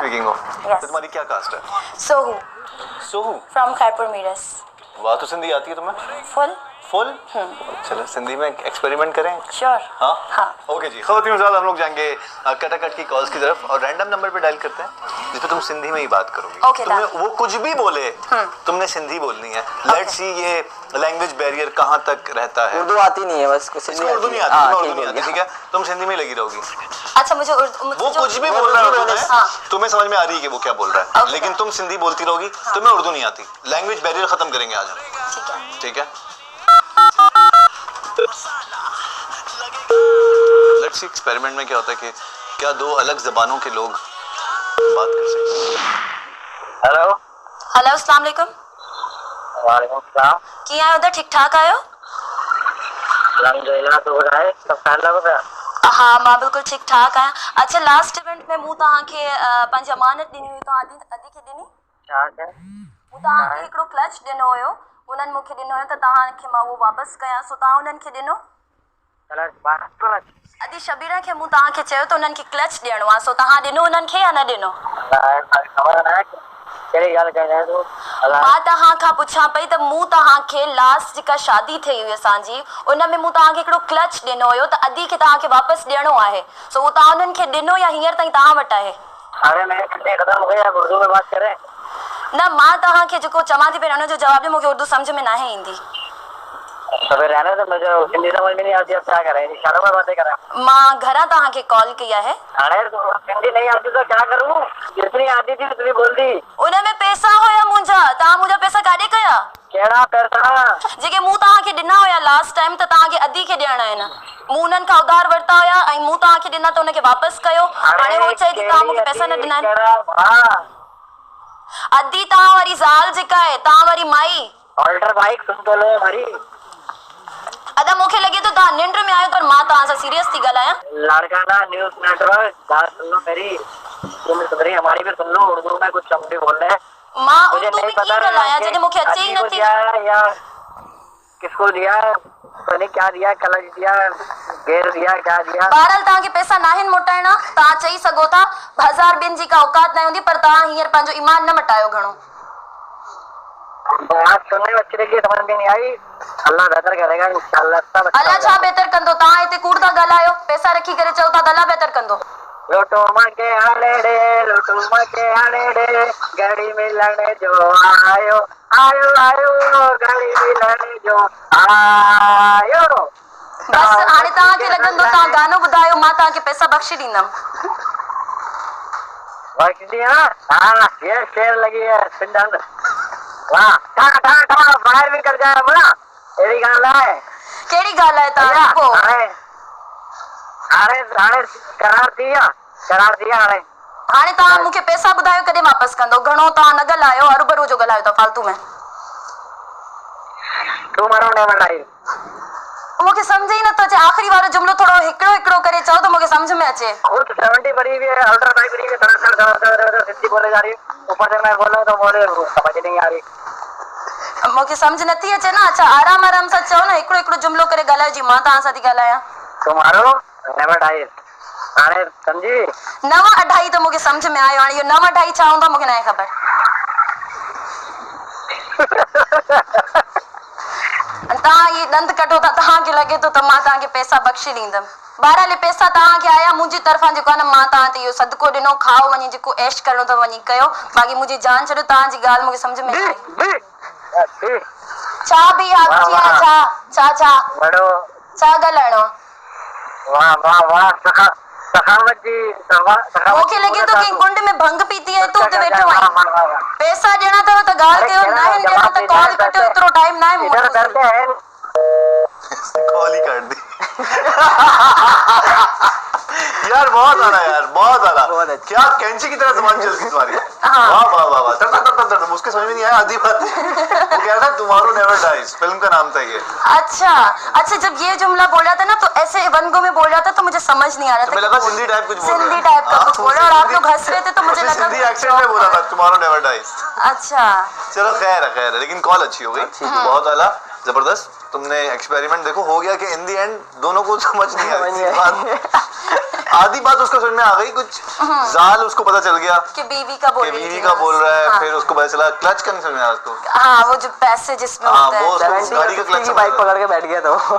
Speaking हो। Yes. तो तुम्हारी क्या कास्ट है? सोहू सोहू। फ्रॉम खैरपुर मीरस। वाह, तो सिंधी आती है तुम्हें? Full full. चलो सिंधी में एक्सपेरिमेंट करें। श्योर। हाँ हाँ। ओके जी, खवातीन हम लोग जाएंगे कटाकट की कॉल्स की तरफ और रैंडम नंबर पे डायल करते हैं जिस पे तुम सिंधी में ही बात करोगी। Okay, तुम्हें वो कुछ भी बोले तुमने सिंधी बोलनी है। लेट्स सी ये लैंग्वेज बैरियर कहाँ तक रहता है। उर्दू आती नहीं है बस, सिंधी उर्दू नहीं आती, उर्दू नहीं आती, ठीक है, तुम सिंधी में लगी रहोगी। अच्छा मुझे वो कुछ भी बोल रहा है उर्दू में, तुम्हें समझ में आ रही है कि वो क्या बोल रहा है, लेकिन तुम सिंधी बोलती रहोगी, तुम्हें उर्दू नहीं आती। लैंग्वेज बैरियर खत्म करेंगे आज हम, ठीक है? लेट्स सी एक्सपेरिमेंट में क्या होता है कि क्या दो अलग जबानों के लोग बात कर सकते हैं। हेलो हेलो अस्सलाम वालेकुम। वालेकुम सलाम। की आयो उधर ठीक ठाक आयो? अल्हम्दुलिल्लाह, तो ॿुधाए सभु ख़ैर लॻो पिया? हाँ मां बिल्कुल ठीक ठाक आहियां। अच्छा लास्ट इवेंट में मूं तव्हांखे पंहिंजी अमानत ॾिनी हुई, तव्हां अदी खे ॾिनी? छा कयो? मूं तव्हांखे हिकिड़ो क्लच ॾिनो हुयो, उन्हनि मूंखे ॾिनो हुयो त तव्हांखे मां उहो वापसि कयां, सो तव्हां उन्हनि खे ॾिनो? अदी शबीरा खे मूं तव्हांखे चयो त उन्हनि खे क्लच ॾियणो आहे, सो तव्हां ॾिनो उन्हनि खे या न ॾिनो? ख़बर न आहे कहिड़ी ॻाल्हि कई तूं? मां तव्हां खां पुछां पई त मूं तव्हांखे लास्ट जेका शादी थी हुई असांजी उन में मूं तव्हांखे हिकिड़ो क्लच ॾिनो हुयो त अदी खे तव्हांखे वापसि ॾियणो आहे, सो उहो तव्हां उन्हनि खे ॾिनो या हींअर ताईं तव्हां वटि आहे? अरे मैं ख़त्म हो गया, उर्दू में बात करें। न मां तव्हांखे जेको चवां थी पहिरियों उनजो जवाबु ॾियो, मूंखे उर्दू सम्झ में न ईंदी। तो फिर रहने दो, मुझे हिंदी समझ में नहीं आती, अब क्या करें? इशारों में बातें करें। मां घरां तव्हांखे कॉल कई आहे। अरे तो हिंदी नहीं आती तो क्या करूं? जितनी आती थी उतनी बोल दी। उनमें पैसा हुया मुंहिंजा, तव्हां मुंहिंजा पैसा काॾे कया? कहिड़ा पैसा? जेके मूं तव्हांखे ॾिना हुया लास्ट टाइम त तव्हांखे अदी खे ॾियणा आहिनि। मूं उन्हनि खां उधार वरिता हुया ऐं मूं तव्हांखे ॾिना त उनखे वापसि कयो। हाणे हो चए थी तव्हां मूंखे पैसा न ॾिना आहिनि। अदी तव्हां वारी ज़ाल जेका आहे, तव्हां वारी माई। ऑल्टर बाइक सुन तो लो हमारी। अदा मूंखे लॻे थो तव्हां निंड में आहियो, पर मां तव्हां सां सीरियस थी ॻाल्हायां। लाड़काना न्यूज़ नेटवर्क, बात सुन लो मेरी, तुम सुन रही हमारी भी सुन लो। उर्दू में कुछ शब्द बोल रहे हैं, मां मुझे उर्दू नहीं में पता की ॻाल्हायां जॾहिं मूंखे अचे ई नथी। या किसको दिया, पता क्या दिया, कलच दिया, घेर दिया, क्या दिया? बहरहाल तव्हांखे पैसा नाहिनि मोटाइणा, तव्हां चई सघो था 1000 ॿियनि जी का औकात न हूंदी, पर तव्हां हींअर पंहिंजो ईमान न मटायो घणो। बात सुनने में अच्छी लगी, समझ में नहीं आई। अल्लाह बेहतर करेगा इंशाल्लाह। सब अच्छा अल्लाह छा बेहतर कंदो? तव्हां हिते कूड़ था ॻाल्हायो, पैसा रखी करे चओ था त अल्लाह बेहतर कंदो। लोटो मांगे हाणे ॾे, लोटो मांगे हाणे ॾे, घड़ी मिलण जो आयो, आयो आयो, घड़ी मिलण जो आयो। बस हाणे तव्हांखे लॻंदो तव्हां गानो ॿुधायो, मां तव्हांखे पैसा बख़्शे ॾींदमि। बख़्श दिया? हाँ ये शेर लगी है सिंधन। वाह ठा ठा ठा बाहर भी कर जाए बोला। एड़ी गाल है। कहिड़ी ॻाल्हि आहे तव्हां पोइ? हाणे करार दिया हाणे। हाणे तव्हां मूंखे पैसा ॿुधायो कॾहिं वापसि कंदो? घणो तव्हां न ॻाल्हायो, हरू जो ॻाल्हायो था फालतू में। तूं मारो ने बनाई। मूंखे सम्झ ई नथो अचे, आख़िरी वारो जुमिलो थोरो हिकिड़ो हिकिड़ो करे चओ त मूंखे सम्झ में अचे। खुद 70 भरी हुई है, अल्ट्रा बाइक भरी है, धड़ सिद्धि बोले जा रही है, ऊपर से मैं बोल रहा हूं तो बोले समझ नहीं आ रही। मूंखे सम्झ नथी अचे न। अच्छा आराम आराम सां चओ न, हिकिड़ो हिकिड़ो जुमिलो करे ॻाल्हायो जी मां तव्हां सां थी ॻाल्हायां। तुम्हारो नेवर डाइज हाणे समझी? 9 अढाई त मूंखे सम्झ में आयो, हाणे इहो 9 अढाई छा हूंदो मूंखे न आहे ख़बर। तव्हां इहे ॾंद कढो था, तव्हांखे लॻे थो त मां तव्हांखे पैसा बख़्शे ॾींदमि। बहरहाल पैसा तव्हांखे आया मुंहिंजी तरफ़ां, जेको आहे न मां तव्हां ते इहो सदको ॾिनो, खाओ वञी जेको ऐश करणो अथव वञी कयो, बाक़ी मुंहिंजी जान छॾियो। तव्हांजी ॻाल्हि मूंखे सम्झ में न आई। छा बि छा छा ॻाल्हाइणो? वाह वाह वाह सखावत जी। मूंखे लॻे थो कि कुंड में भंग पीती आहे, तूं हुते वेठो आहीं। पैसा ॾियणा अथव त ॻाल्हि कयो, न आहिनि ॾियणा त कॉल कटियो, एतिरो टाइम न आहे मूं वटि। कॉल ही कर दी। यार बहुत आला, यार बहुत आला, क्या कैंची की तरह जुबान चल गई तुम्हारी। वाह वाह वाह वाह, तर मुझे समझ में नहीं आया आधी बात। वो कह रहा था तुम्हारो नेवर डाइज, फिल्म का नाम था ये। अच्छा जब ये जुमला बोल रहा था ना तो ऐसे वनगो में बोल रहा था तो मुझे समझ नहीं आ रहा था। मुझे लगा सिंधी टाइप कुछ बोल रहा है। सिंधी टाइप का कुछ बोल रहा, और आप लोग हंस रहे थे तो मुझे लगा सिंधी एक्सेंट में बोला था तुम्हारो नेवर डाइज। अच्छा चलो खैर है, लेकिन कॉल अच्छी हो गई, बहुत आला, जबरदस्त। तुमने एक्सपेरिमेंट देखो हो गया कि इन दी एंड दोनों को समझ नहीं आ रही बात। आधी बात उसको समझ में आ गई, कुछ जाल उसको पता चल गया कि बीवी का बोल कि रही थी बीवी का बोल रहा है। हाँ। फिर उसको पता चला क्लच का नहीं समझ में आया उसको। हाँ, वो जो पैसे जिसमें हाँ, होता है। वो उसको गाड़ी का क्लच बाइक पकड़ के बैठ गया था वो।